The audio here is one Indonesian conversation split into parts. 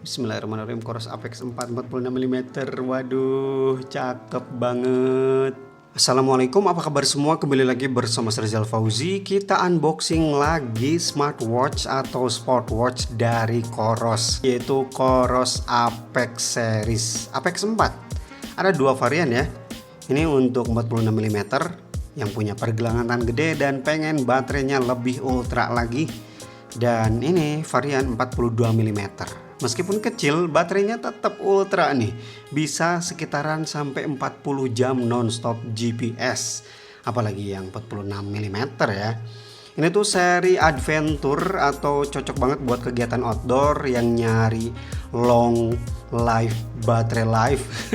Bismillahirrahmanirrahim. Coros Apex 4 46 mm. Waduh, cakep banget. Assalamualaikum, apa kabar semua? Kembali lagi bersama saya Rizal Fauzi. Kita unboxing lagi smartwatch atau sportwatch dari Coros, yaitu Coros Apex series Apex 4. Ada dua varian ya. Ini untuk 46 mm yang punya pergelangan tangan gede dan pengen baterainya lebih ultra lagi. Dan ini varian 42 mm. Meskipun kecil, baterainya tetap ultra nih. Bisa sekitaran sampai 40 jam non-stop GPS. Apalagi yang 46 mm ya. Ini tuh seri adventure atau cocok banget buat kegiatan outdoor yang nyari long life baterai life.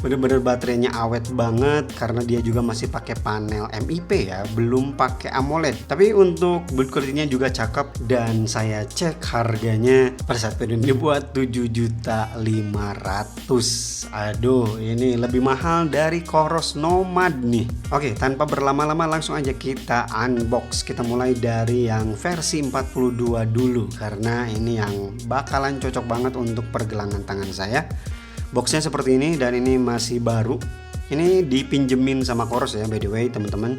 Bener-bener baterainya awet banget karena dia juga masih pakai panel MIP ya, belum pakai AMOLED. Tapi untuk build quality-nya juga cakep dan saya cek harganya pada saat video ini buat 7.500.000. Aduh, ini lebih mahal dari Coros Nomad nih. Oke, tanpa berlama-lama langsung aja kita unbox. Kita mulai dari yang versi 42 dulu karena ini yang bakalan cocok banget untuk pergelangan tangan saya. Boxnya seperti ini dan ini masih baru. Ini dipinjemin sama Coros ya, by the way teman-teman.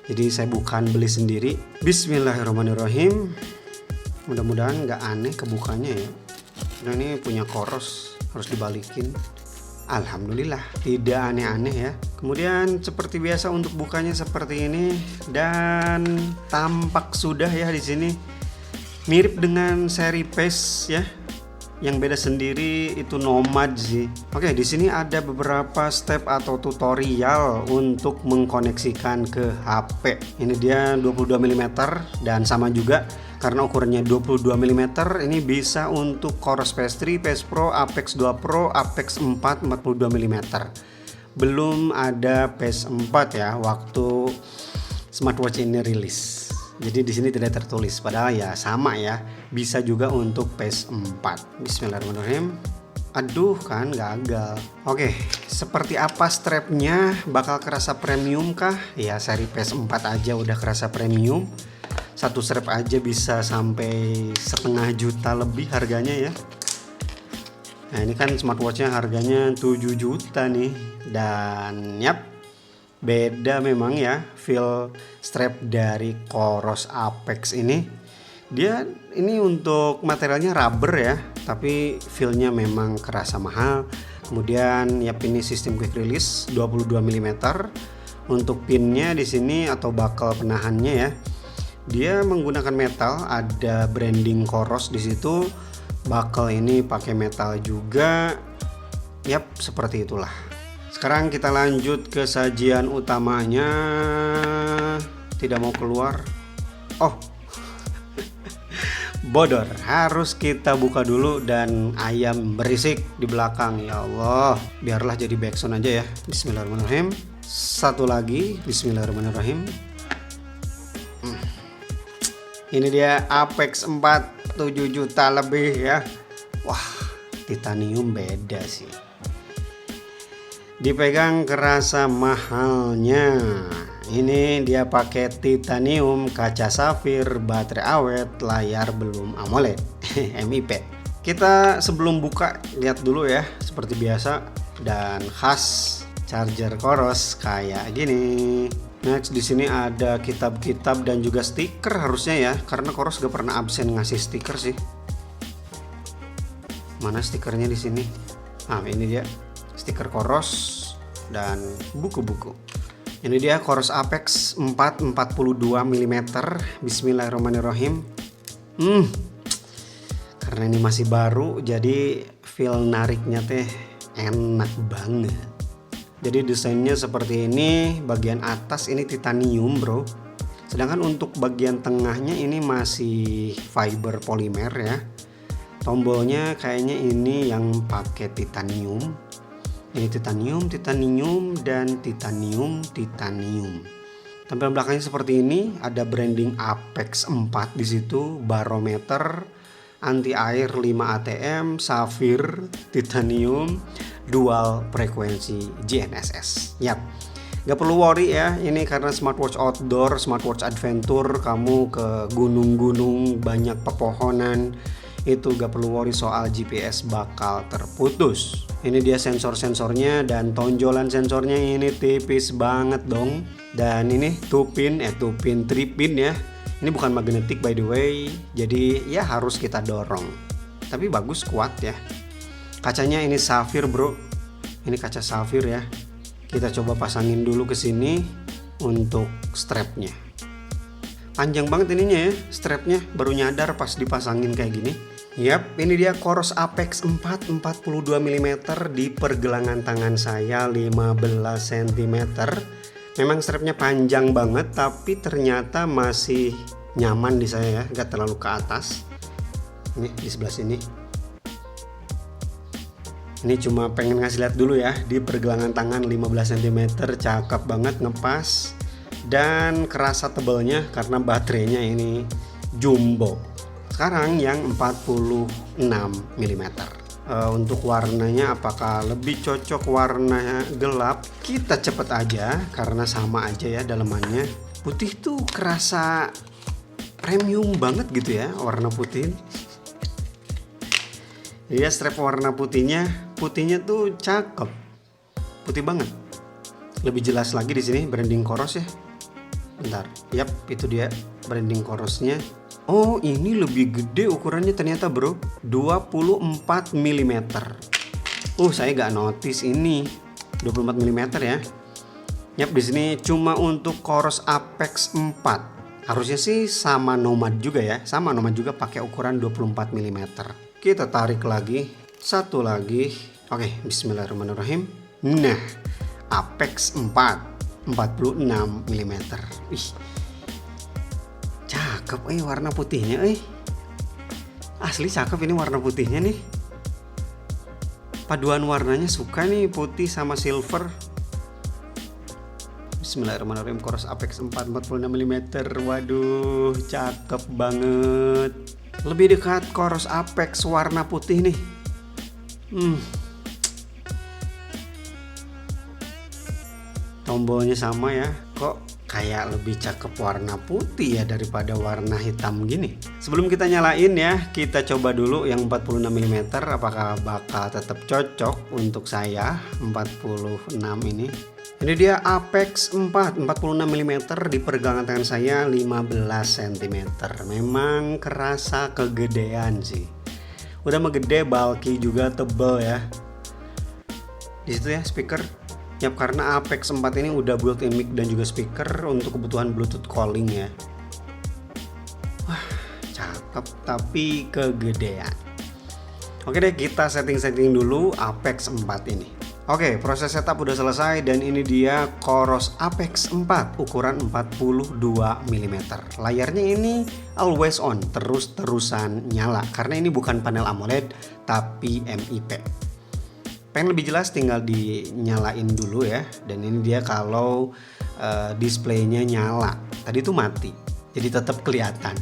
Jadi saya bukan beli sendiri. Bismillahirrahmanirrahim. Mudah-mudahan nggak aneh kebukanya ya. Nah, ini punya Coros, harus dibalikin. Alhamdulillah tidak aneh-aneh ya. Kemudian seperti biasa untuk bukanya seperti ini dan tampak sudah ya di sini mirip dengan seri PES ya. Yang beda sendiri itu Nomad sih. Oke, di sini ada beberapa step atau tutorial untuk mengkoneksikan ke HP. Ini dia 22 mm dan sama juga karena ukurannya 22 mm ini bisa untuk Coros PS3, PS Pro, Apex 2 Pro, Apex 4 42 mm. Belum ada PS4 ya waktu smartwatch ini rilis. Jadi di sini tidak tertulis, padahal ya sama ya, bisa juga untuk PS4. Bismillahirrahmanirrahim. Aduh kan gagal. Oke, seperti apa strapnya? Bakal kerasa premium kah? Ya seri PS4 aja udah kerasa premium. Satu strap aja bisa sampai 500.000 lebih harganya ya. Nah ini kan smartwatchnya harganya 7 juta nih. Dan yap, beda memang ya feel strap dari Coros Apex ini. Dia ini untuk materialnya rubber ya, tapi feelnya memang kerasa mahal. Kemudian yap, ini sistem quick release 22 mm. Untuk pinnya di sini atau bakal penahannya ya, dia menggunakan metal, ada branding Coros di situ. Bakal ini pakai metal juga. Yap, seperti itulah. Sekarang kita lanjut ke sajian utamanya. Tidak mau keluar. Oh, bodor. Harus kita buka dulu dan ayam berisik di belakang. Ya Allah, biarlah jadi backsound aja ya. Bismillahirrahmanirrahim. Satu lagi. Bismillahirrahmanirrahim. Ini dia Apex 4 7 juta lebih ya. Wah, titanium beda sih. Dipegang kerasa mahalnya. Ini dia pakai titanium, kaca safir, baterai awet, layar belum AMOLED, MIP. Kita sebelum buka lihat dulu ya seperti biasa, dan khas charger Coros kayak gini. Next di sini ada kitab-kitab dan juga stiker harusnya ya, karena Coros gak pernah absen ngasih stiker sih. Mana stikernya di sini? Nah, ini dia stiker Coros dan buku-buku. Ini dia Coros Apex 4 42 mm. Bismillahirrahmanirrahim. Karena ini masih baru jadi feel nariknya teh enak banget. Jadi desainnya seperti ini, bagian atas ini titanium bro, sedangkan untuk bagian tengahnya ini masih fiber polimer ya. Tombolnya kayaknya ini yang pakai titanium. Ini titanium, titanium, dan titanium, titanium. Tampilan belakangnya seperti ini, ada branding Apex 4 di situ, barometer, anti air 5 ATM, safir, titanium, dual frekuensi GNSS. Yap, gak perlu worry ya, ini karena smartwatch outdoor, smartwatch adventure, kamu ke gunung-gunung banyak pepohonan, itu gak perlu worry soal GPS bakal terputus. Ini dia sensor-sensornya, dan tonjolan sensornya ini tipis banget dong. Dan ini 2 pin 3 pin ya. Ini bukan magnetik by the way, jadi ya harus kita dorong. Tapi bagus, kuat ya. Kacanya ini safir bro. Ini kaca safir ya. Kita coba pasangin dulu ke sini untuk strapnya. Panjang banget ininya ya, strapnya. Baru nyadar pas dipasangin kayak gini. Yap, ini dia Coros Apex 4 42 mm di pergelangan tangan saya 15 cm. Memang strapnya panjang banget, tapi ternyata masih nyaman di saya ya, gak terlalu ke atas. Ini di sebelah sini. Ini cuma pengen ngasih lihat dulu ya, di pergelangan tangan 15 cm, cakep banget, ngepas. Dan kerasa tebelnya karena baterainya ini jumbo. Sekarang yang 46 mm. Untuk warnanya apakah lebih cocok warna gelap? Kita cepet aja karena sama aja ya dalemannya. Putih tuh kerasa premium banget gitu ya, warna putih. Ya, strap warna putihnya tuh cakep, putih banget. Lebih jelas lagi di sini branding Coros ya. Bentar, yap itu dia branding Corosnya. Oh, ini lebih gede ukurannya ternyata bro, 24 mm. Saya gak notice ini 24 mm ya. Yap, di sini cuma untuk Coros Apex 4. Harusnya sih sama Nomad juga ya, sama Nomad juga pakai ukuran 24 mm. Kita tarik lagi, satu lagi. Oke, bismillahirrahmanirrahim. Nah, Apex 4 46 mm. Ih, cakep warna putihnya asli cakep ini warna putihnya nih. Paduan warnanya suka nih, putih sama silver. Bismillahirrahmanirrahim. Coros Apex 4 46 mm. Waduh, cakep banget. Lebih dekat Coros Apex warna putih nih. Tombolnya sama ya, kok kayak lebih cakep warna putih ya daripada warna hitam gini. Sebelum kita nyalain ya, kita coba dulu yang 46 mm apakah bakal tetap cocok untuk saya 46 ini. Ini dia Apex 4 46 mm di pergelangan tangan saya 15 cm. Memang kerasa kegedean sih. Udah megede, bulky juga, tebel ya. Di situ ya speaker. Yap, karena Apex 4 ini udah built-in mic dan juga speaker untuk kebutuhan Bluetooth calling ya. Wah, cakep tapi kegedean. Oke deh, kita setting-setting dulu Apex 4 ini. Oke, proses setup udah selesai dan ini dia Coros Apex 4 ukuran 42 mm. Layarnya ini always on, terus-terusan nyala karena ini bukan panel AMOLED tapi MIP. Pengen lebih jelas tinggal dinyalain dulu ya. Dan ini dia kalau displaynya nyala. Tadi tuh mati, jadi tetap kelihatan.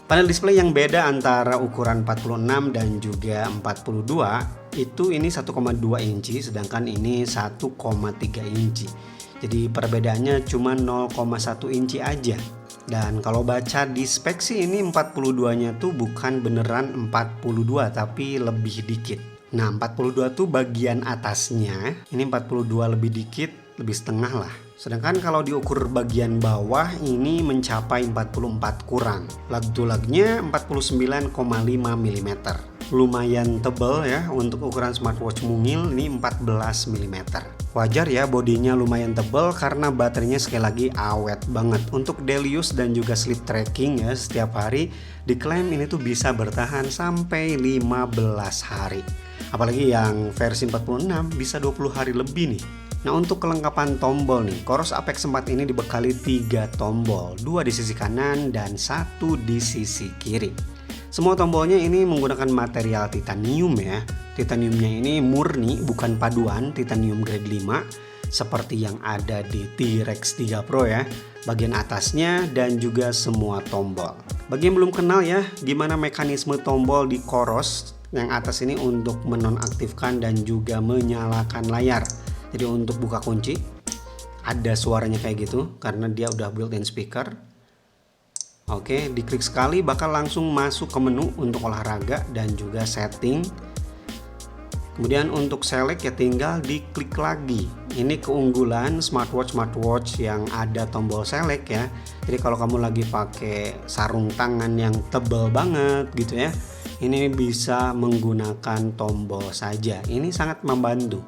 Panel display yang beda antara ukuran 46 dan juga 42 itu ini 1,2 inci sedangkan ini 1,3 inci. Jadi perbedaannya cuma 0,1 inci aja. Dan kalau baca di spek sih ini 42-nya tuh bukan beneran 42 tapi lebih dikit. Nah, 42 tuh bagian atasnya, ini 42 lebih dikit, lebih setengah lah. Sedangkan kalau diukur bagian bawah ini mencapai 44 kurang. Lag to lagnya 49,5 mm. Lumayan tebel ya untuk ukuran smartwatch mungil, ini 14 mm. Wajar ya bodinya lumayan tebel karena baterainya sekali lagi awet banget. Untuk daily use dan juga sleep tracking ya setiap hari diklaim ini tuh bisa bertahan sampai 15 hari. Apalagi yang versi 46 bisa 20 hari lebih nih. Nah, untuk kelengkapan tombol nih, Coros Apex 4 ini dibekali 3 tombol, 2 di sisi kanan dan 1 di sisi kiri. Semua tombolnya ini menggunakan material titanium ya. Titaniumnya ini murni, bukan paduan titanium grade 5 seperti yang ada di T-Rex 3 Pro ya. Bagian atasnya dan juga semua tombol. Bagi yang belum kenal ya, gimana mekanisme tombol di Coros, yang atas ini untuk menonaktifkan dan juga menyalakan layar. Jadi untuk buka kunci ada suaranya kayak gitu karena dia udah built-in speaker. Oke, diklik sekali bakal langsung masuk ke menu untuk olahraga dan juga setting. Kemudian untuk select ya tinggal diklik lagi. Ini keunggulan smartwatch yang ada tombol select ya. Jadi kalau kamu lagi pakai sarung tangan yang tebal banget gitu ya, ini bisa menggunakan tombol saja. Ini sangat membantu.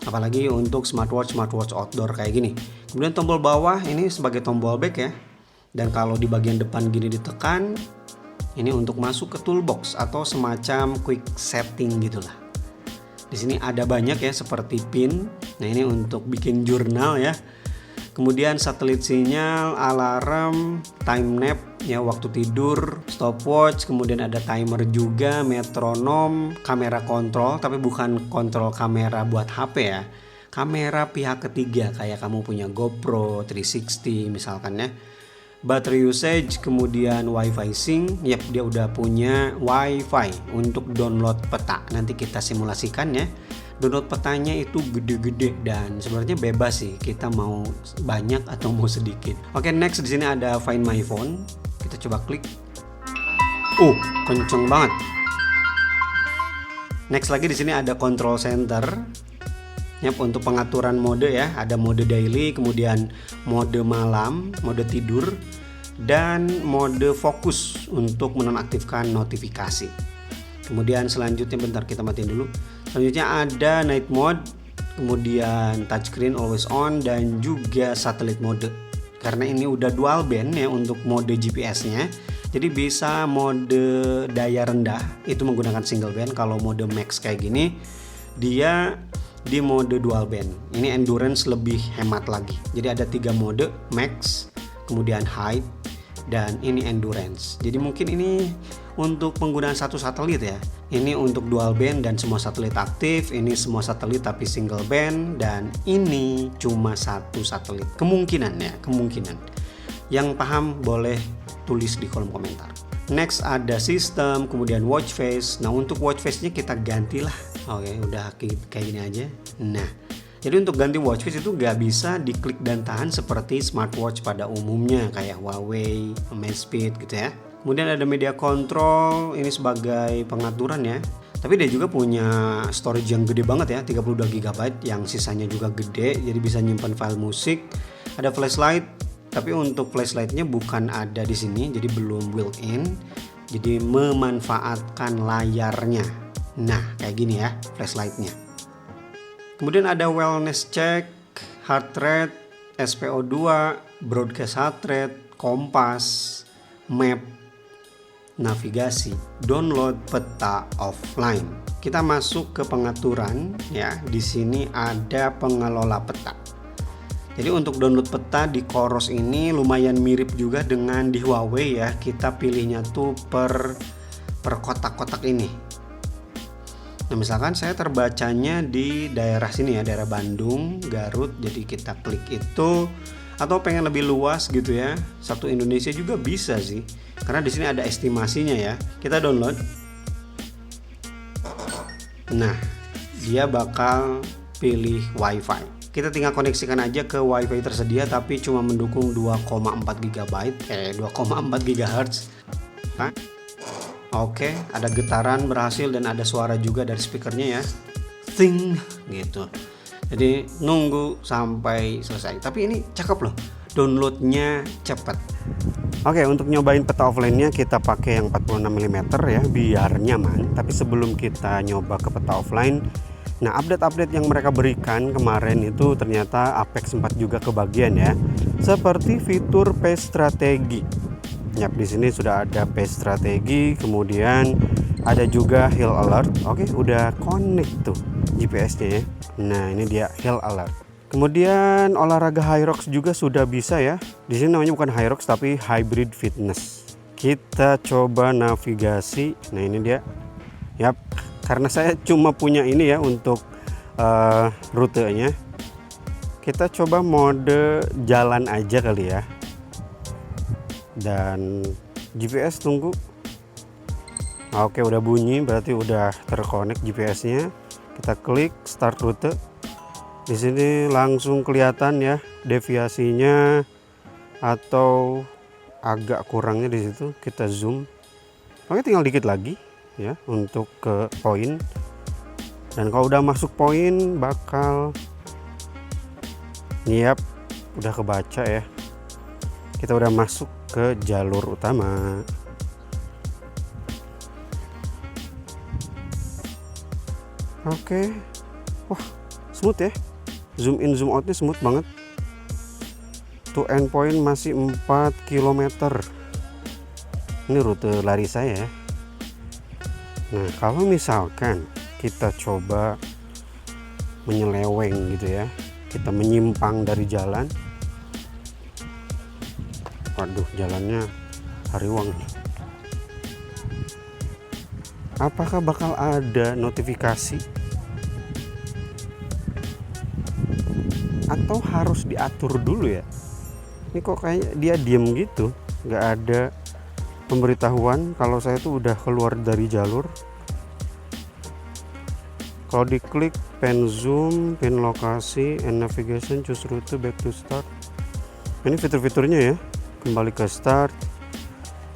Apalagi untuk smartwatch outdoor kayak gini. Kemudian tombol bawah ini sebagai tombol back ya. Dan kalau di bagian depan gini ditekan, ini untuk masuk ke toolbox atau semacam quick setting gitulah. Di sini ada banyak ya seperti pin. Nah, ini untuk bikin jurnal ya. Kemudian satelit sinyal, alarm, time nap ya waktu tidur, stopwatch, kemudian ada timer juga, metronom, kamera kontrol tapi bukan kontrol kamera buat HP ya. Kamera pihak ketiga kayak kamu punya GoPro 360 misalkan ya. Battery usage, kemudian WiFi sync. Yap, dia udah punya WiFi untuk download peta. Nanti kita simulasikan ya. Download petanya itu gede-gede dan sebenarnya bebas sih. Kita mau banyak atau mau sedikit. Oke, next di sini ada Find My Phone. Kita coba klik. Kenceng banget. Next lagi di sini ada Control Center. Yap, untuk pengaturan mode ya, ada mode daily, kemudian mode malam, mode tidur, dan mode fokus untuk menonaktifkan notifikasi. Kemudian selanjutnya, bentar kita matiin dulu. Selanjutnya ada night mode, kemudian touchscreen always on, dan juga satellite mode. Karena ini udah dual band ya untuk mode GPS-nya. Jadi bisa mode daya rendah itu menggunakan single band. Kalau mode max kayak gini, dia di mode dual band. Ini endurance lebih hemat lagi. Jadi ada 3 mode, max, kemudian height, dan ini endurance. Jadi mungkin ini untuk penggunaan satu satelit ya. Ini untuk dual band dan semua satelit aktif. Ini semua satelit tapi single band, dan ini cuma satu satelit. Kemungkinan ya, kemungkinan. Yang paham boleh tulis di kolom komentar. Next ada sistem, kemudian watch face. Nah, untuk watch face-nya kita gantilah. Oke, udah kayak gini aja. Nah, jadi untuk ganti watch face itu gak bisa diklik dan tahan seperti smartwatch pada umumnya kayak Huawei, Amazfit gitu ya. Kemudian ada media control, ini sebagai pengaturan ya. Tapi dia juga punya storage yang gede banget ya, 32 GB, yang sisanya juga gede, jadi bisa nyimpan file musik. Ada flashlight, tapi untuk flashlightnya bukan ada di sini, jadi belum built-in. Jadi memanfaatkan layarnya. Nah, kayak gini ya flashlightnya. Kemudian ada wellness check, heart rate, SpO2, broadcast heart rate, kompas, map, navigasi, download peta offline. Kita masuk ke pengaturan ya. Di sini ada pengelola peta. Jadi untuk download peta di Coros ini lumayan mirip juga dengan di Huawei ya. Kita pilihnya tuh per kotak-kotak ini. Nah, misalkan saya terbacanya di daerah sini ya, daerah Bandung, Garut. Jadi kita klik itu, atau pengen lebih luas gitu ya, satu Indonesia juga bisa sih. Karena di sini ada estimasinya ya. Kita download. Nah, dia bakal pilih WiFi. Kita tinggal koneksikan aja ke WiFi tersedia, tapi cuma mendukung 2,4 GB, 2,4 GHz. Nah, oke, ada getaran berhasil dan ada suara juga dari speakernya ya. Ting gitu. Jadi nunggu sampai selesai. Tapi ini cakep loh, downloadnya cepat. Oke, untuk nyobain peta offline-nya kita pakai yang 46 mm ya, biar nyaman. Tapi sebelum kita nyoba ke peta offline, nah update-update yang mereka berikan kemarin itu ternyata Apex 4 juga kebagian ya. Seperti fitur pace strategi. Yap, di sini sudah ada pace strategi, kemudian ada juga hill alert. Oke, udah connect tuh GPS-nya ya. Nah, ini dia hill alert. Kemudian olahraga Hyrox juga sudah bisa ya. Di sini namanya bukan Hyrox tapi hybrid fitness. Kita coba navigasi. Nah, ini dia. Yap, karena saya cuma punya ini ya untuk rutenya. Kita coba mode jalan aja kali ya. Dan GPS tunggu. Oke, udah bunyi berarti udah terkonek GPS-nya. Kita klik start rute. Di sini langsung kelihatan ya deviasinya atau agak kurangnya di situ, kita zoom. Oke, tinggal dikit lagi ya untuk ke poin. Dan kalau udah masuk poin bakal udah kebaca ya. Kita udah masuk ke jalur utama. Oke. Wah, smooth ya. Zoom in zoom outnya smooth banget. To end point masih 4 km. Ini rute lari saya ya. Nah, kalau misalkan kita coba menyeleweng gitu ya, kita menyimpang dari jalan. Waduh, jalannya hariwang nih. Apakah bakal ada notifikasi? Atau harus diatur dulu ya? Ini kok kayak dia diem gitu, nggak ada pemberitahuan kalau saya tuh udah keluar dari jalur. Kalau diklik pen zoom, pin lokasi, and navigation, choose route, back to start. Ini fitur-fiturnya ya. Kembali ke start,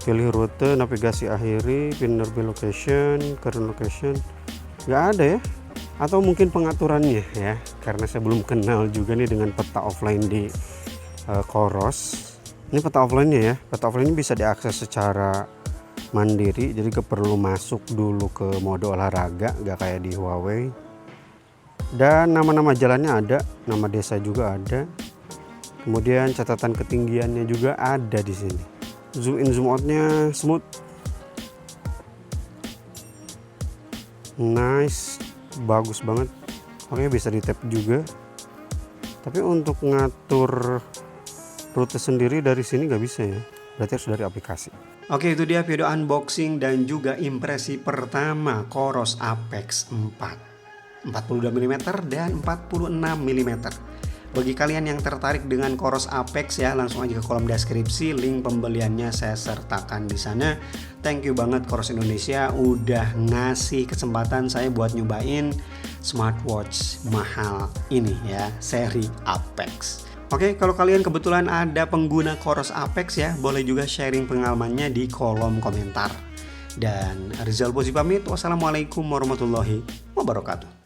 pilih rute, navigasi akhiri, pin nearby location, current location. Nggak ada ya. Atau mungkin pengaturannya ya, karena saya belum kenal juga nih dengan peta offline di Coros. Ini peta offline-nya ya. Peta offline bisa diakses secara mandiri, jadi gak perlu masuk dulu ke mode olahraga, gak kayak di Huawei. Dan nama-nama jalannya ada, nama desa juga ada. Kemudian catatan ketinggiannya juga ada di sini. Zoom in zoom out-nya smooth. Nice, bagus banget. Oke, bisa di tap juga. Tapi untuk ngatur rute sendiri dari sini nggak bisa ya, berarti harus dari aplikasi. Oke, itu dia video unboxing dan juga impresi pertama Coros Apex 4 42 mm dan 46 mm. Bagi kalian yang tertarik dengan Coros Apex ya, langsung aja ke kolom deskripsi, link pembeliannya saya sertakan di sana. Thank you banget Coros Indonesia udah ngasih kesempatan saya buat nyobain smartwatch mahal ini ya, seri Apex. Oke, kalau kalian kebetulan ada pengguna Coros Apex ya, boleh juga sharing pengalamannya di kolom komentar. Dan Rizal Pozi pamit, wassalamualaikum warahmatullahi wabarakatuh.